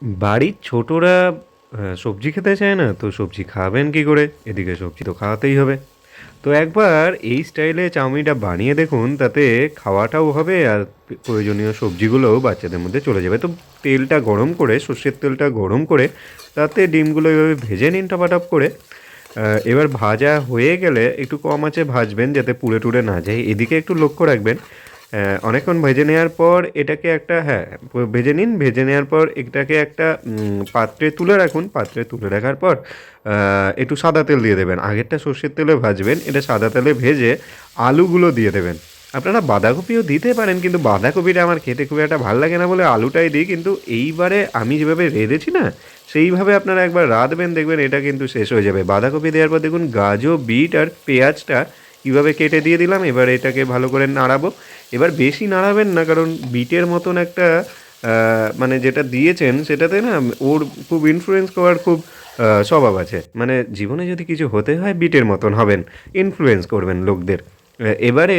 বাড়ির ছোটরা সবজি খেতে চায় না, তো সবজি খাবেন কী করে? এদিকে সবজি তো খাওয়াতেই হবে। তো একবার এই স্টাইলে চাউমিনটা বানিয়ে দেখুন, তাতে খাওয়াটাও হবে আর প্রয়োজনীয় সবজিগুলোও বাচ্চাদের মধ্যে চলে যাবে। তো তেলটা গরম করে, সর্ষের তেলটা গরম করে তাতে ডিমগুলো এভাবে ভেজে নিন টপাটপ করে। এবার ভাজা হয়ে গেলে একটু কম আঁচে ভাজবেন যাতে পুড়ে টুড়ে না যায়। এদিকে একটু লক্ষ্য রাখবেন। অনেকক্ষণ ভেজে নেওয়ার পর এটাকে একটা ভেজে নিন। ভেজে নেওয়ার পর এটাকে একটা পাত্রে তুলে রাখুন। পাত্রে তুলে রাখার পর একটু সাদা তেল দিয়ে দেবেন। আগেরটা সর্ষের তেলে ভাজবেন, এটা সাদা তেলে ভেজে আলুগুলো দিয়ে দেবেন। আপনারা বাঁধাকপিও দিতে পারেন, কিন্তু বাঁধাকপিটা আমার খেতে খুব একটা ভাল লাগে না বলে আলুটাই দিই। কিন্তু এইবারে আমি যেভাবে রেঁধেছি না, সেইভাবে আপনারা একবার রাঁধবেন, দেখবেন এটা কিন্তু শেষ হয়ে যাবে। বাঁধাকপি দেওয়ার পর দেখুন গাজর, বিট আর পেঁয়াজটা কীভাবে কেটে দিয়ে দিলাম। এবার এটাকে ভালো করে নাড়াবো। এবার বেশি নাড়াবেন না, কারণ বিটের মতন একটা মানে যেটা দিয়েছেন সেটাতে না ওর খুব ইনফ্লুয়েন্স করার খুব স্বভাব আছে। মানে জীবনে যদি কিছু হতে হয় বিটের মতন হবেন, ইনফ্লুয়েন্স করবেন লোকদের। এবারে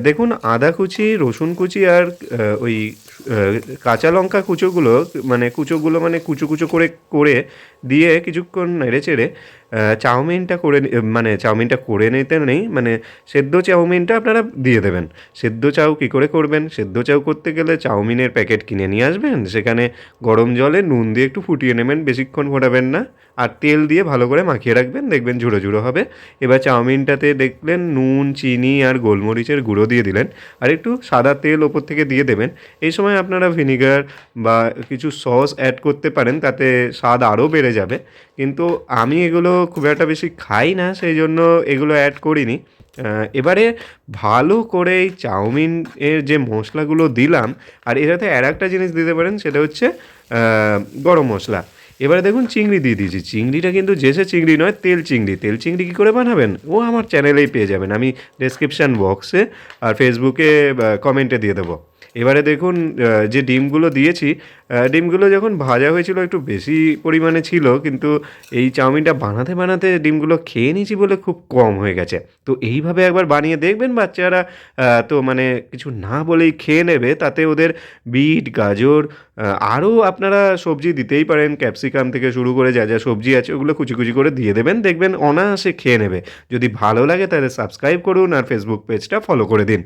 দেখুন আদা কুচি, রসুন কুচি আর ওই কাঁচা লঙ্কা কুচোগুলো মানে কুচো কুচো করে করে দিয়ে কিছুক্ষণ নেড়েচেড়ে চাউমিনটা করে নিতে নেই, মানে সেদ্ধ চাউমিনটা আপনারা দিয়ে দেবেন। সেদ্ধ চাউ কী করে করবেন? সেদ্ধ চাউ করতে গেলে চাউমিনের প্যাকেট কিনে নিয়ে আসবেন, সেখানে গরম জলে নুন দিয়ে একটু ফুটিয়ে নেবেন, বেশিক্ষণ ফোটাবেন না। আর তেল দিয়ে ভালো করে মাখিয়ে রাখবেন, দেখবেন ঝুড়ো ঝুড়ো হবে। এবার চাউমিনটাতে দেখলেন নুন, চিনি আর গোলমরিচের গুঁড়ো দিয়ে দিলেন, আর একটু সাদা তেল ওপর থেকে দিয়ে দেবেন। এই সময় আপনারা ভিনিগার বা কিছু সস অ্যাড করতে পারেন, তাতে স্বাদ আরও বেড়ে যাবে। কিন্তু আমি এগুলো খুব একটা বেশি খাই না, সেই জন্য এগুলো অ্যাড করিনি। এবারে ভালো করে এই চাউমিন এর যে মশলাগুলো দিলাম, আর এটাতে আরেকটা জিনিস দিতে পারেন, সেটা হচ্ছে গরম মশলা। এবারে দেখুন চিংড়ি দিয়ে দিয়েছি। চিংড়িটা কিন্তু জেসে চিংড়ি নয়, তেল চিংড়ি। তেল চিংড়ি কী করে বানাবেন? ও আমার চ্যানেলেই পেয়ে যাবেন। আমি ডেসক্রিপশান বক্সে আর ফেসবুকে কমেন্টে দিয়ে দেবো। এবারে দেখুন যে ডিমগুলো দিয়েছি, ডিমগুলো যখন ভাজা হয়েছিল একটু বেশি পরিমাণে ছিল, কিন্তু এই চাউমিনটা বানাতে বানাতে ডিমগুলো খেয়ে নিয়েছি বলে খুব কম হয়ে গেছে। তো এইভাবে একবার বানিয়ে দেখবেন, বাচ্চারা তো মানে কিছু না বলেই খেয়ে নেবে। তাতে ওদের বিট, গাজর, আরও আপনারা সবজি দিতেই পারেন। ক্যাপসিকাম থেকে শুরু করে যা যা সবজি আছে ওগুলো কুচি কুচি করে দিয়ে দেবেন, দেখবেন অনায়াসে খেয়ে নেবে। যদি ভালো লাগে তাহলে সাবস্ক্রাইব করুন আর ফেসবুক পেজটা ফলো করে দিন।